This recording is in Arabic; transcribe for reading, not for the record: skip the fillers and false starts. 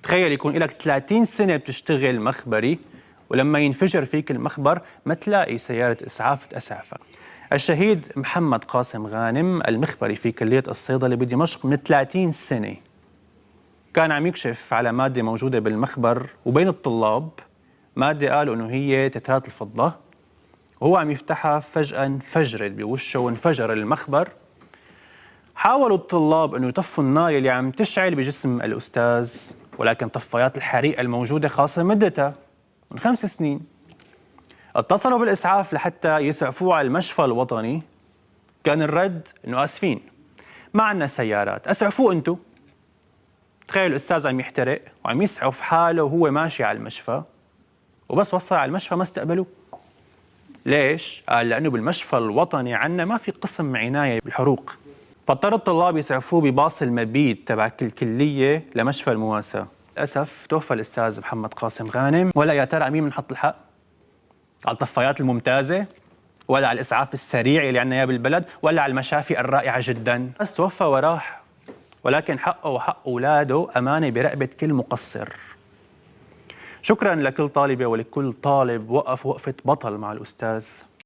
تخيل يكون لك 30 سنة بتشتغل مخبري، ولما ينفجر فيك المخبر ما تلاقي سيارة إسعاف تسعفك. الشهيد محمد قاسم غانم المخبري في كلية الصيدلة بدمشق من 30 سنة كان عم يكشف على مادة موجودة بالمخبر وبين الطلاب، مادة قالوا إنه هي تترات الفضة، وهو عم يفتحها فجأة انفجرت بوشه وانفجر المخبر. حاولوا الطلاب إنه يطفوا النار اللي عم تشعل بجسم الأستاذ، ولكن طفايات الحريق الموجودة خاصة مدتها من 5 سنين. اتصلوا بالإسعاف لحتى يسعفوه على المشفى الوطني، كان الرد إنه آسفين ما عندنا سيارات، أسعفوه أنتو. تخيلوا الأستاذ عم يحترق وعم يسعف حاله وهو ماشي على المشفى، وبس وصل على المشفى ما استقبلوه. ليش؟ قال لأنه بالمشفى الوطني عندنا ما في قسم عناية بالحروق، فاضطر الطلاب يسعفوه بباص المبيت تبع الكلية لمشفى المواساة. للأسف توفى الأستاذ محمد قاسم غانم. ولا يا ترى مين بنحط الحق؟ على الطفايات الممتازة؟ ولا على الإسعاف السريع اللي عندنا إياه بالبلد؟ ولا على المشافي الرائعة جدا؟ بس توفى وراح، ولكن حقه وحق أولاده أمانة برقبة كل مقصر. شكرا لكل طالبة ولكل طالب وقف وقفة بطل مع الأستاذ.